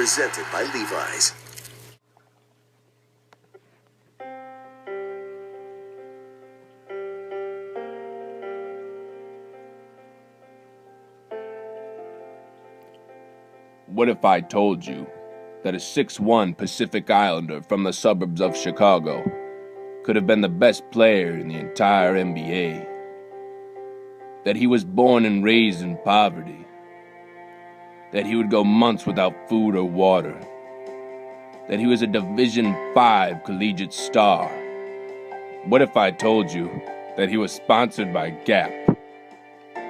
presented by Levi's. What if I told you that a 6'1" Pacific Islander from the suburbs of Chicago could have been the best player in the entire NBA? That he was born and raised in poverty? That he would go months without food or water? That he was a Division V collegiate star? What if I told you that he was sponsored by Gap?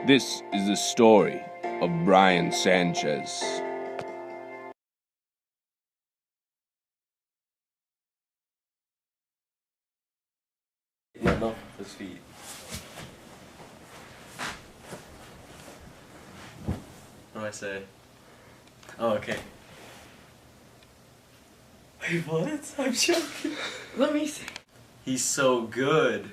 This is the story of Bryan Sanchez. Enough of his feet. What do I say? Oh, okay. Wait, what? I'm joking. Let me see. He's so good.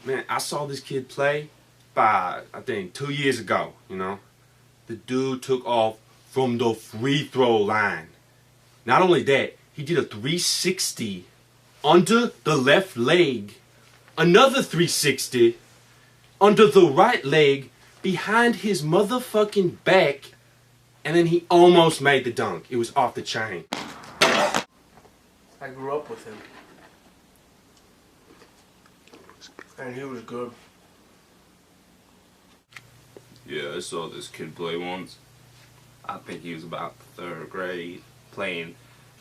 Man, I saw this kid play I think 2 years ago, you know. The dude took off from the free throw line. Not only that, he did a 360 under the left leg, another 360 under the right leg, behind his motherfucking back, and then he almost made the dunk. It was off the chain. I grew up with him, and he was good. Yeah, I saw this kid play once. I think he was about the 3rd grade, playing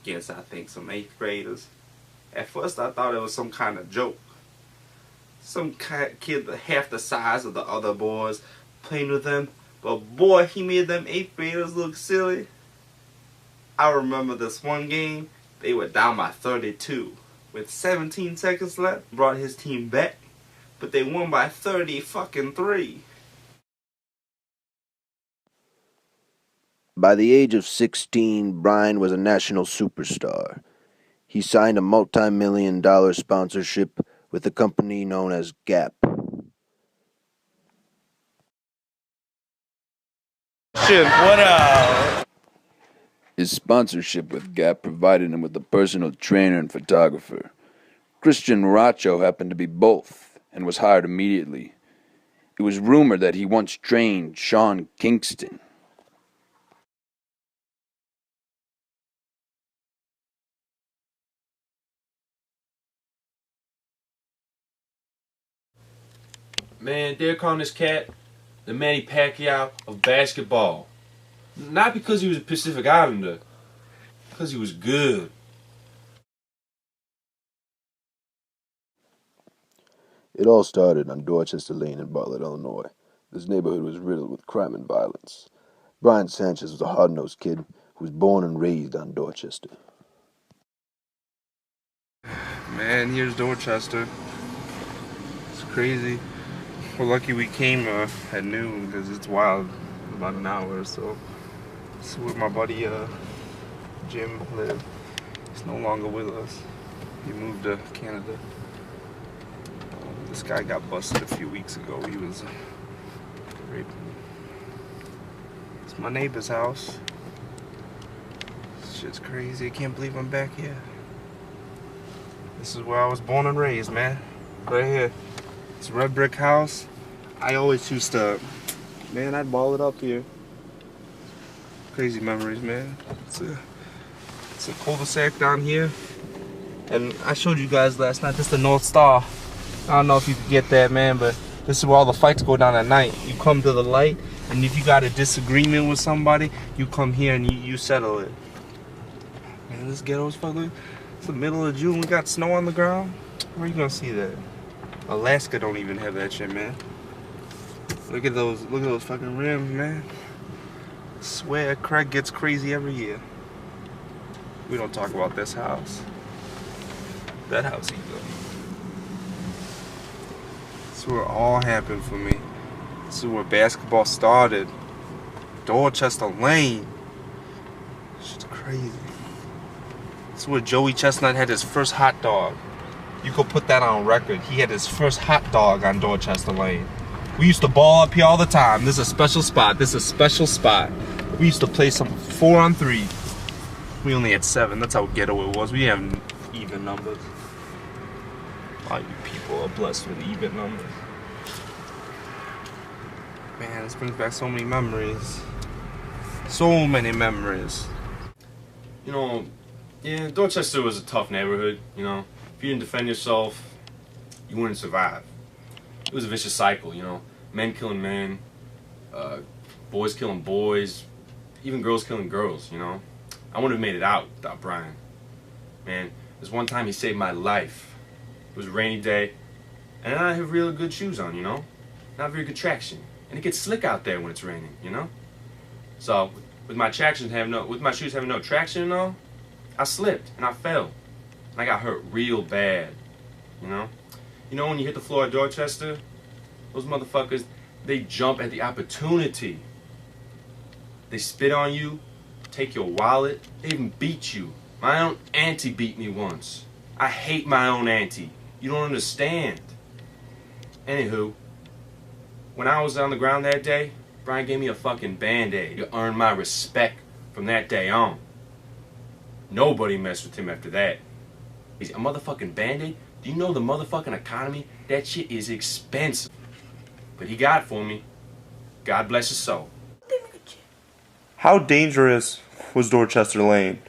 against, I think, some 8th graders. At first, I thought it was some kind of joke. Some kid half the size of the other boys playing with them. But boy, he made them 8th graders look silly. I remember this one game, they were down by 32. With 17 seconds left, brought his team back. But they won by 33. By the age of 16, Bryan was a national superstar. He signed a multi-million-dollar sponsorship with a company known as Gap. What up? His sponsorship with Gap provided him with a personal trainer and photographer. Christian Racho happened to be both and was hired immediately. It was rumored that he once trained Sean Kingston. Man, they're calling this cat the Manny Pacquiao of basketball. Not because he was a Pacific Islander, because he was good. It all started on Dorchester Lane in Bartlett, Illinois. This neighborhood was riddled with crime and violence. Bryan Sanchez was a hard-nosed kid who was born and raised on Dorchester. Man, here's Dorchester. It's crazy. We're lucky we came at noon because it's wild, about an hour or so. This is where my buddy Jim lived. He's no longer with us. He moved to Canada. This guy got busted a few weeks ago. He was raping me. It's my neighbor's house. This shit's crazy. I can't believe I'm back here. This is where I was born and raised, man. Right here. It's a red brick house. I always used to, man, I'd ball it up here. Crazy memories, man. It's a cul-de-sac down here. And I showed you guys last night, this is the North Star. I don't know if you could get that, man, but this is where all the fights go down at night. You come to the light, and if you got a disagreement with somebody, you come here and you settle it. Man, this ghetto's fucking, it's the middle of June, we got snow on the ground. Where are you gonna see that? Alaska don't even have that shit, man. Look at those fucking rims, man. I swear Craig gets crazy every year. We don't talk about this house. That house either. This is where it all happened for me. This is where basketball started. Dorchester Lane. Shit's crazy. This is where Joey Chestnut had his first hot dog. You could put that on record. He had his first hot dog on Dorchester Lane. We used to ball up here all the time. This is a special spot. This is a special spot. We used to play some 4-on-3. We only had 7. That's how ghetto it was. We have even numbers. All you people are blessed with even numbers. Man, this brings back so many memories. So many memories. You know, yeah, Dorchester was a tough neighborhood, you know. If you didn't defend yourself, you wouldn't survive. It was a vicious cycle, you know. Men killing men, boys killing boys, even girls killing girls, you know. I wouldn't have made it out without Bryan. Man, there's one time he saved my life. It was a rainy day, and I have really good shoes on, you know. Not very good traction. And it gets slick out there when it's raining, you know. So, with my shoes having no traction and all, I slipped and I fell. And I got hurt real bad, you know. You know when you hit the floor at Dorchester, those motherfuckers, they jump at the opportunity. They spit on you, take your wallet, they even beat you. My own auntie beat me once. I hate my own auntie. You don't understand. Anywho, when I was on the ground that day, Bryan gave me a fucking Band-Aid to earn my respect from that day on. Nobody messed with him after that. He's a motherfucking Band-Aid? Do you know the motherfucking economy? That shit is expensive. But he got it for me. God bless his soul. How dangerous was Dorchester Lane?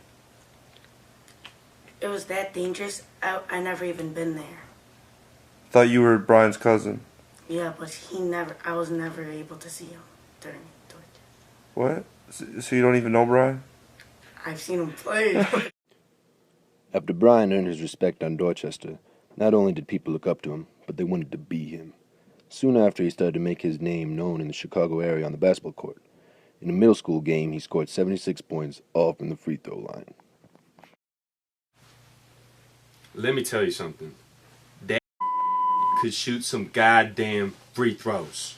It was that dangerous. I never even been there. Thought you were Bryan's cousin. Yeah, but I was never able to see him during Dorchester. What? So you don't even know Bryan? I've seen him play. After Bryan earned his respect on Dorchester, not only did people look up to him, but they wanted to be him. Soon after, he started to make his name known in the Chicago area on the basketball court. In a middle school game, he scored 76 points, all from the free throw line. Let me tell you something. That could shoot some goddamn free throws.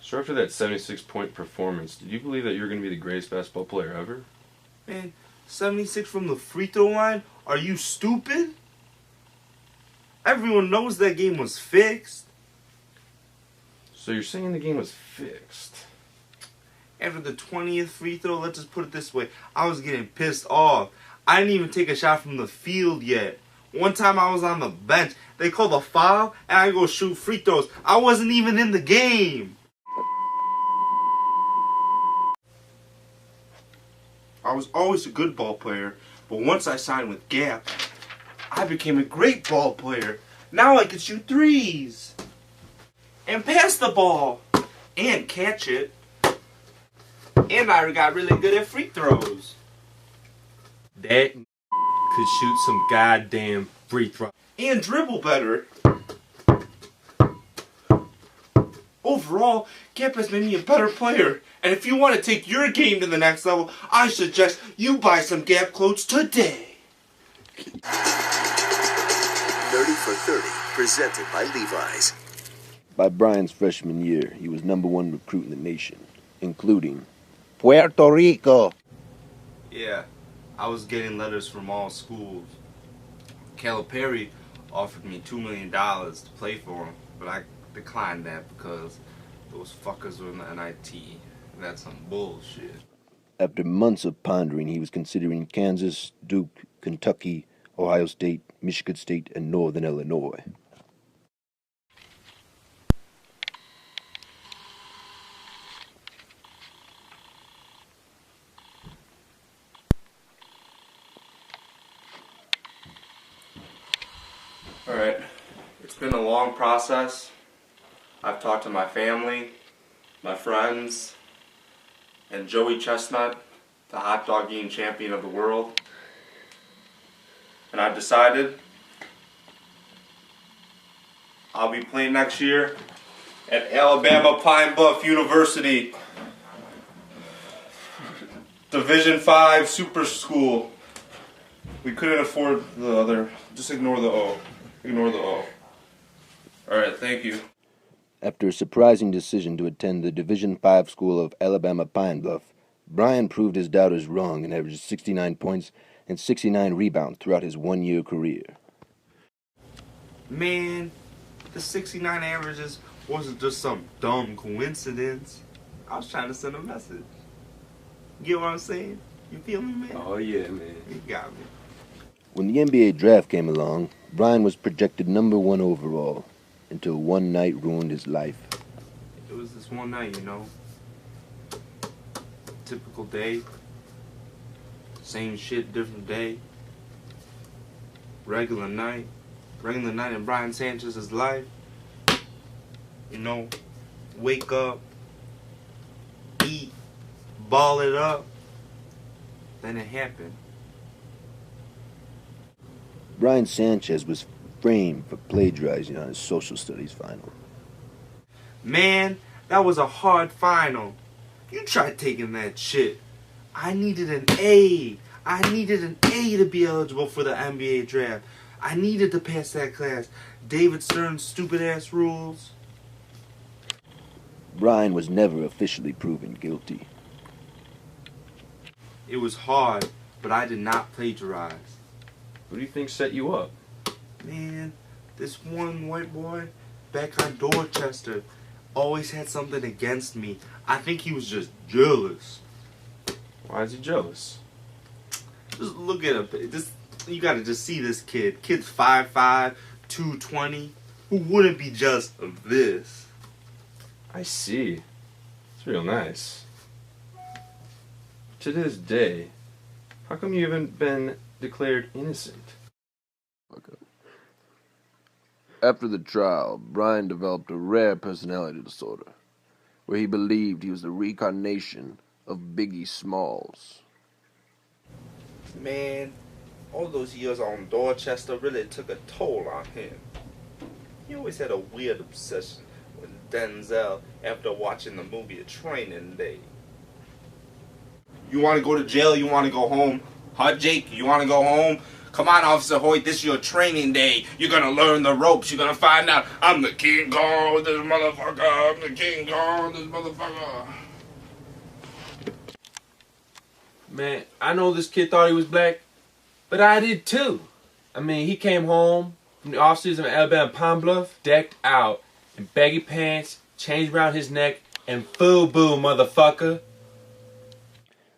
So after that 76-point performance, did you believe that you were going to be the greatest basketball player ever? Man, 76 from the free throw line? Are you stupid? Everyone knows that game was fixed. So you're saying the game was fixed? After the 20th free throw, let's just put it this way, I was getting pissed off. I didn't even take a shot from the field yet. One time I was on the bench, they called a foul, and I go shoot free throws. I wasn't even in the game. I was always a good ball player, but once I signed with Gap, I became a great ball player. Now I can shoot threes. And pass the ball. And catch it. And I got really good at free throws. That could shoot some goddamn free throws. And dribble better. Overall, Gap has made me a better player. And if you want to take your game to the next level, I suggest you buy some Gap clothes today. 30 for 30, presented by Levi's. By Bryan's freshman year, he was #1 recruit in the nation, including Puerto Rico. Yeah, I was getting letters from all schools. Calipari offered me $2 million to play for him, but I declined that because those fuckers were in the NIT. That's some bullshit. After months of pondering, he was considering Kansas, Duke, Kentucky, Ohio State, Michigan State, and Northern Illinois. Alright, it's been a long process. I've talked to my family, my friends, and Joey Chestnut, the hot dog eating champion of the world. And I've decided I'll be playing next year at Alabama Pine Bluff University. Division 5 super school. We couldn't afford the other. Just ignore the O. Ignore the O. Alright, thank you. After a surprising decision to attend the Division 5 school of Alabama Pine Bluff, Bryan proved his doubters wrong and averaged 69 points and 69 rebounds throughout his one-year career. Man, the 69 averages wasn't just some dumb coincidence. I was trying to send a message. Get what I'm saying? You feel me, man? Oh yeah, man. You got me. When the NBA draft came along, Bryan was projected #1 overall, until one night ruined his life. It was this one night, you know. Typical day. Same shit, different day. Regular night. Regular night in Bryan Sanchez's life. You know, wake up, eat, ball it up. Then it happened. Bryan Sanchez was framed for plagiarizing on his social studies final. Man, that was a hard final. You tried taking that shit. I needed an A. I needed an A to be eligible for the NBA draft. I needed to pass that class. David Stern's stupid ass rules. Bryan was never officially proven guilty. It was hard, but I did not plagiarize. Who do you think set you up? Man, this one white boy back on Dorchester always had something against me. I think he was just jealous. Why is he jealous? Just look at him. You gotta just see this kid. Kid's 5'5", 220. Who wouldn't be just of this? I see. It's real nice. To this day, how come you haven't been declared innocent? After the trial, Bryan developed a rare personality disorder, where he believed he was the reincarnation of Biggie Smalls. Man, all those years on Dorchester really took a toll on him. He always had a weird obsession with Denzel after watching the movie Training Day. You want to go to jail? You want to go home? Huh, Jake? You want to go home? Come on, Officer Hoyt, this is your training day. You're going to learn the ropes. You're going to find out I'm the King Kong with this motherfucker. I'm the King Kong with this motherfucker. Man, I know this kid thought he was black, but I did too. I mean, he came home from the off-season in Alabama Palm Bluff, decked out in baggy pants, chains around his neck, and FUBU, motherfucker.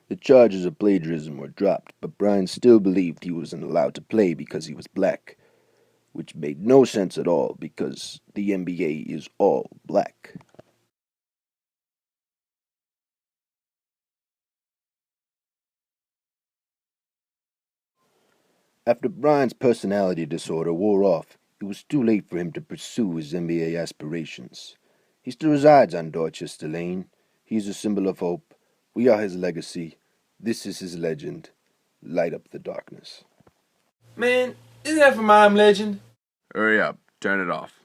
The charges of plagiarism were dropped, but Bryan still believed he wasn't allowed to play because he was black, which made no sense at all because the NBA is all black. After Bryan's personality disorder wore off, it was too late for him to pursue his NBA aspirations. He still resides on Dorchester Lane. He is a symbol of hope. We are his legacy. This is his legend. Light up the darkness. Man, isn't that from I'm Legend? Hurry up, turn it off.